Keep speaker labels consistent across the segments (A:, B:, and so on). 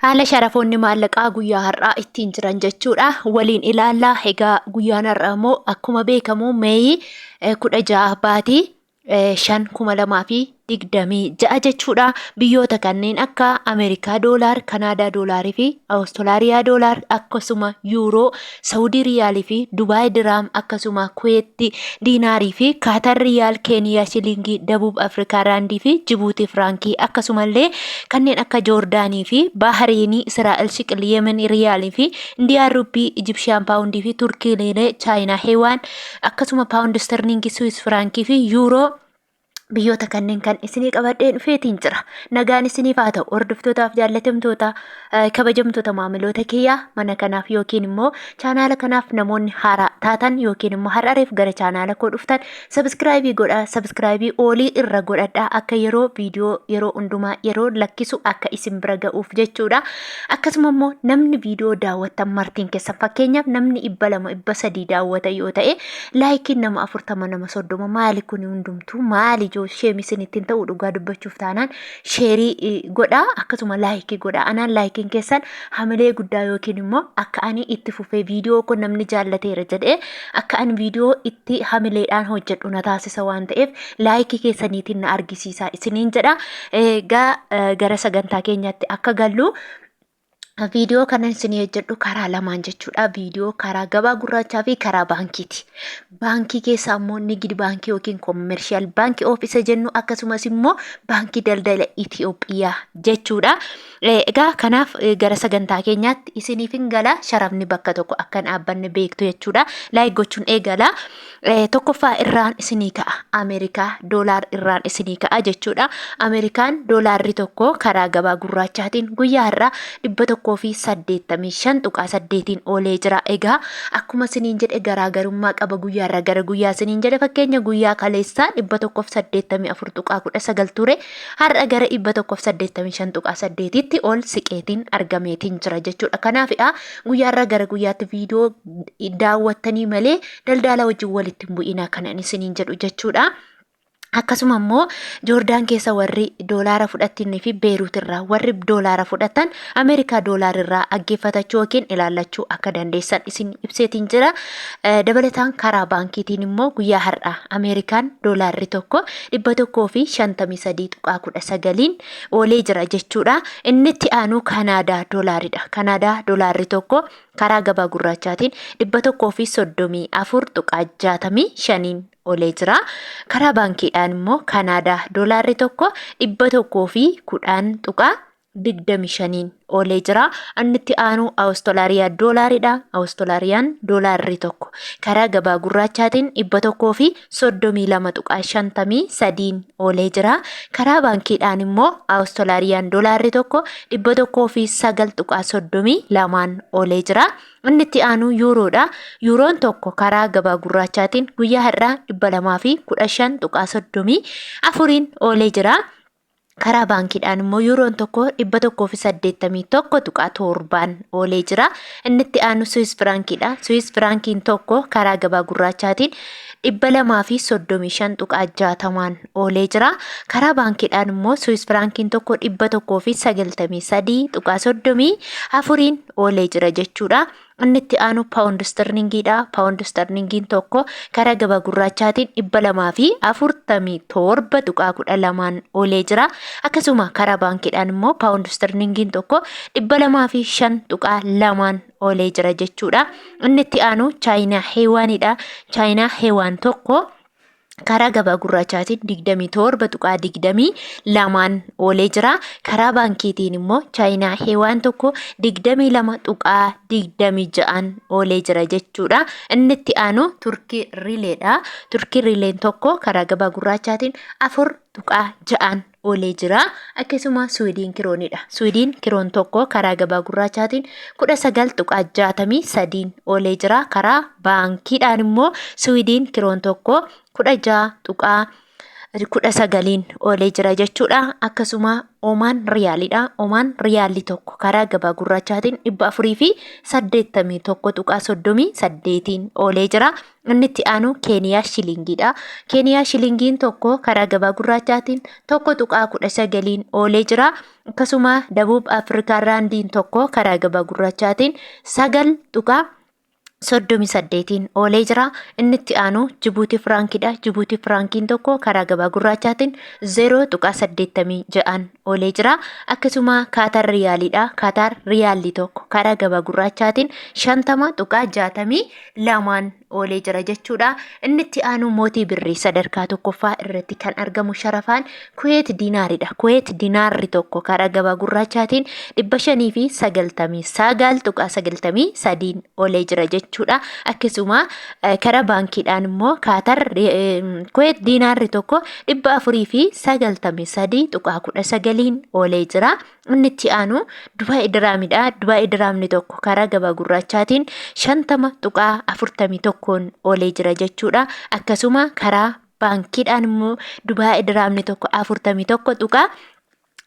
A: Haala sharafoonni maallaqaa guyyaa har'aa ittiin jiran jechuudha. Waliin ilaallaa. Egaa guyyaan har'aa immoo akkuma beekamu Meeyii 16 baatii 5,2026 jechuudha. Biyyoota kanneen akka Ameerikaa doolaar, Kanaadaa doolaarii fi Awustiraaliyaa doolaar akkasuma Yuuroo, Saawudii riyaalii fi Dubaay diraam akkasuma Kuweetti diinaarii fi Kaatar riyaal, Keeniyaa shilingii, Dabuub Afrikaa raandii fi Jibuutii firankii akkasumallee kanneen akka Joordaanii fi Baahariinii, Israa'el shiqil, Yemen riyaalii fi Indiyaan rubii, Ijipshaan paawundii fi Turkii liiree, Chaayinaa heewaan akkasuma paawundi sterlingii, Swiss firankii fi Yuuroo biyyoota kanneen kan isinii qabadhee dhufeetiin jira. Nagaan isiniif haa ta'u. Hordoftootaaf jaallatamtoota kabajamtoota maamiloota kiyyaa mana kanaaf yookiin immoo chaanaala kanaaf namoonni haaraa taatan yookiin immoo har'areef gara chaanaala koo dhuftan sabskraayibii godhaa. Sabskraayibii olii irra godhadhaa akka yeroo viidiyoo yeroo hundumaa yeroo lakkisu akka isin bira ga'uuf jechuudha. Akkasuma immoo namni viidiyoo daawwattan martiin keessan fakkeenyaaf namni 200 300 daawwata yoo ta'e laayikiin nama 40 nama 30 maali kun hundumtuu maali sheemii isinitti ta'uu dhugaa dubbachuuf taanaan sheerii godhaa akkasuma laayikii godhaa. Anaan laayikiin keessan hamilee guddaa yookiin immoo akka ani itti fufee viidiyoo kun namni jaallateera jedhee akka ani viidiyoo itti hamileedhaan hojjedhu na taasisa waan ta'eef laayikii keessaniitiin na argisiisaa isiniin jedha. Gara sagantaa keenyaatti akka gallu viidiyoo kanan isin hojjedhu karaa lamaan jechuudha. Viidiyoo karaa gabaa gurraachaa fi karaa baankiiti. Baankii keessaa immoo nigdi baankii yookiin koomershaal baankii oofisa jennu akkasumas immoo baankii daldala Itiyoophiyaa jechuudha. Egaa kanaaf gara sagantaa keenyaatti isiniif hin gala. Sharafni bakka tokko akka dhaabbanne beektu jechuudha. Laayik gochuun eegala. Tokkoffaa irraan isinii ka'a. Ameerikaa doolaar irraan isinii ka'a jechuudha. Ameerikaan doolaarri tokko karaa gabaa gurraachaatiin guyyaa har'aa 185.8 oolee jira. Egaa akkuma isiniin jedhe garaagarummaa qaba guyyaarraa gara guyyaa. Isiniin jedhe fakkeenya guyyaa kaleessaa 184.19 ture. Har'a gara 185.8 tti ol siqeetiin argameetiin jira jechuudha. Kanaafidha guyyaarraa gara guyyaatti viidiyoo daawwattanii malee daldala wajjin walitti hin bu'inaa kanan isiniin jedhu jechuudha. Akkasuma immoo Joordaan keessa warri doolaara fudhatanii fi Beeruut irraa warri doolaara fudhatan Ameerikaa doolaara irraa dhaggeeffatachuu yookiin ilaallachuu akka dandeessan isin ibseetiin jira. Dabalataan karaa baankiitiin immoo guyyaa har'aa Ameerikaan doolaarri tokko 153.19 oolee jira jechuudha. Inni itti aanu Kanaadaa doolaaridha. Kanaadaa doolaarri tokko karaa gabaa gurraachaatiin 134.65 oolee jira. Karaa baankiidhaan immoo Kanaadaa doolaarri tokko 110.25 oolee jira. Inni itti aanu Awustiraaliyaa doolaaridha. Awustiraaliyaa doolaarri tokko karaa gabaa gurraachaatiin 132.53 oolee jira. Karaa baankiidhaan immoo Awustiraaliyaa doolaarri tokko 109.32 oolee jira. Inni itti aanu Yuuroodha. Yuuroon tokko karaa gabaa gurraachaatiin guyyaa har'aa 215.34 oolee jira. Karaa baankiidhaan immoo Yuuroon tokko 181.7 oolee jira. Inni itti aanu Swiss firaankiidha. Swiss firaankiin tokko karaa gabaa gurraachaatiin 235.60 oolee jira. Karaa baankiidhaan immoo Swiss firaankiin tokko 193.34 oolee jira jechuudha. Inni itti aanu paawundi sterlingiidha. Paawundi sterlingiin tokko karaa gabaa gurraachaatiin 247.12 oolee jira. Akkasuma karaa baankiidhaan immoo paawundi sterlingiin tokko 205.2 oolee jira jechuudha. Inni itti aanu Chaayinaa heewaanidha. Chaayinaa heewaan tokko karaa gabaa gurraachaatiin 27.22 oolee jira. Karaa baankiitiin immoo Chaayinaa heewaan tokko 22.26 oolee jira jechuudha. Inni itti aanu Turkii riileedha. Turkii riileen tokko karaa gabaa gurraachaatiin 4.6 oolee jira. Akkasuma Swiidin kiroonidha. Swiidin kiroon tokko karaa gabaa gurraachaatiin 19.63 oolee jira. Karaa baankiidhaan immoo Swiidin kiroon tokko 16 19 oolee jira jechuudha. Akkasuma Omaan Riyaalidha. Omaan Riyaalli tokko karaa gabaa gurraachaatiin 481.38 oolee jira. Inni itti aanu Keeniyaa Shilingidha. Keeniyaa Shilingiin tokko karaa gabaa gurraachaatiin 1.19 oolee jira. Akkasuma Dabuub Afrikaa Raandiin tokko karaa gabaa gurraachaatiin 9.38 oolee jira. Inni itti aanu Jibuutii Firaankiidha. Jibuutii Firaankiin tokko karaa gabaa gurraachaatiin 0.86 oolee jira. Akkasuma Kaatar Riyaalidha. Kaatar Riyaalli tokko karaa gabaa gurraachaatiin 50.62 oolee jira jechuudha. Inni itti aanu mootii birrii sadarkaa tokkoffaa irratti kan argamu sharafaan Kuweet Diinaaridha. Kuweet Diinaarri tokko karaa gabaa gurraachaatiin 599.93 oolee jira jechuudha. Akkasuma karaa baankiidhaan immoo Kaatar Kuweet Diinaarri tokko 493.19 oolee jira. Inni itti aanu Dubaay Diraamidha. Dubaay Diraamni tokko karaa gabaa gurraachaatiin 50.41 oolee jira jechuudha. Akkasuma karaa baankiidhaan immoo Dubaay Diraamni tokko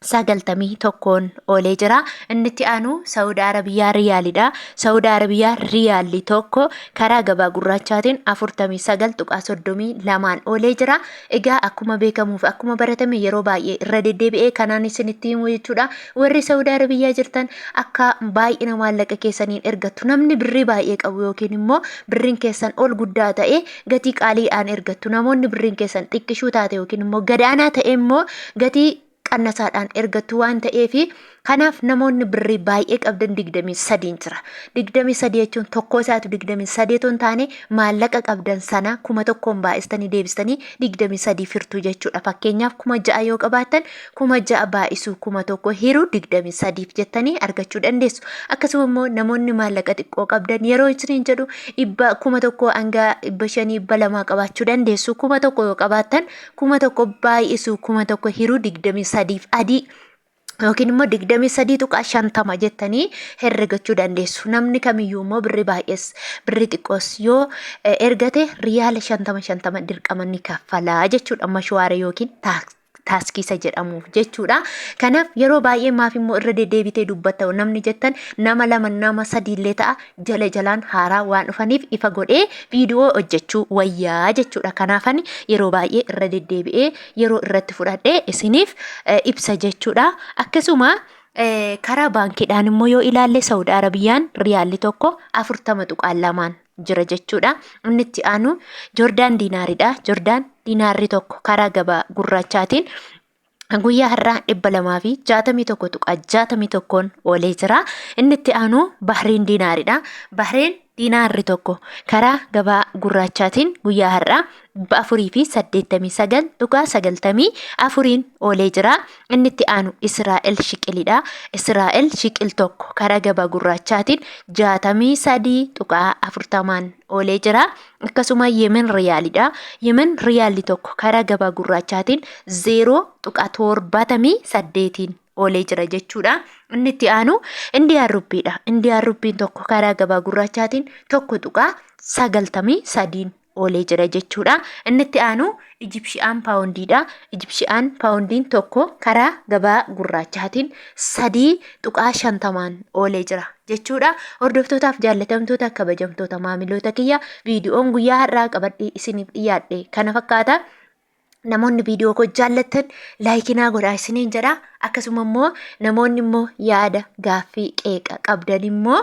A: 41.91 oolee jira. Inni itti aanu Saudi Arabiyaa Riyaalidha. Saudi Arabiyaa Riyaalli tokko karaa gabaa gurraachaatiin 49.32 oolee jira. Egaa akkuma beekamuuf akkuma baratame yeroo baay'ee irra deddeebi'ee kanaan isinitti himu jechuudha. Warri Saudi Arabiyaa jirtan akka baay'ina maallaqa keessaniin ergattu namni birrii baay'ee qabu yookiin immoo birriin keessan ol guddaa ta'e gatii qaaliidhaan ergattu. Namoonni birriin keessan xiqqishuu taate yookiin immoo gadaanaa ta'e immoo gatii qannasaadhaan ergattu waan ta'eefi kanaaf namoonni birrii baay'ee qabdan 23 jira. 23 jechuun tokko isaatu 23 ton taane maallaqa qabdan sana 1,000 baay'istanii deebistanii 23 firtuu jechuudha. Fakkeenyaaf 6,000 yoo qabaattan 6,000 baay'isuu 1,000 hiruu 23 jettanii argachuu dandeessu. Akkasuma immoo namoonni maallaqa xiqqoo qabdan yeroo isiniin jedhu 1,000 hanga 500 200 qabaachuu dandeessu. 1,000 yoo qabaattan 1,000 baay'isuu 1,000 hiruu 23 adii yookiin immoo 23.50 jettanii herregachuu dandeessu. Namni kamiyyuu immoo birri baay'ees birri xiqqoos yoo ergate riyaala 50 dirqama ni kaffalaa jechuudha. Mashwaara yookiin taaskisa jedhamuuf jechuudha. Kanaaf yeroo baay'ee maaf immoo irra deddeebitee dubbatta namni jettan nama 2 nama 3 illee ta'a jala jalaan haaraa waan dhufaniif ifa godhee viidiyoo hojjechuu wayyaa jechuudha. Kanaafan yeroo baay'ee irra deddeebi'ee yeroo irratti fudhadhee isiniif ibsa jechuudha. Akkasuma karaa baankiidhaan immoo yoo ilaalle Saudi Arabiyaan riyaalli tokko 40.2 jira jechuudha. Inni itti aanu Joordaan Diinaaridha. Joordaan Diinaarri tokko karaa gabaa gurraachaatiin guyyaa har'aa 261.61 oolee jira. Inni itti aanu Bahriin Diinaaridha. Bahriin Diinaarri tokko karaa gabaa gurraachaatiin guyyaa har'aa 489.94 oolee jira. Inni itti aanu Israa'el Shiqilidha. Israa'el Shiqil tokko karaa gabaa gurraachaatiin 63.40 oolee jira. Akkasuma Yemen Riyaalidha. Yemen Riyaalli tokko karaa gabaa gurraachaatiin 0.78 oolee jira jechuudha. Inni itti aanu Indiyaan Ruppiidha. Indiyaan Ruppiin tokko karaa gabaa gurraachaatiin 1.93 oolee jira jechuudha. Inni itti aanu Ijipshiyaan Paawundiidha. Ijipshiyaan Paawundiin tokko karaa gabaa gurraachaatiin 3.50 oolee jira jechuudha. Hordoftootaaf jaallatamtoota kabajamtoota maamiloota kiyya viidiyoon guyyaa har'aa qabadhee isiniif dhiyaadhe kana fakkaata. Namoonni viidiyoo koo jaallattan laayikinaa godhaa isiniin jedha. Akkasuma immoo namoonni immoo yaada gaaffii qeeqa qabdan immoo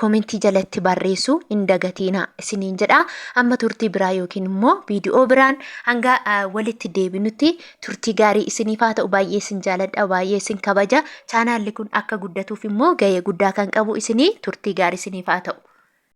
A: koomentii jalatti barreessu hin dagatiina isiniin jedha. Amma turtii biraa yookiin immoo viidiyoo biraan hanga walitti deebinutti turtii gaarii isiniif haa ta'u. Baay'ee isin jaalladha, baay'ee isin kabaja. Chaanaalli kun akka guddatuuf immoo gahee guddaa kan qabu isinii turtii gaarii isiniif haa ta'u.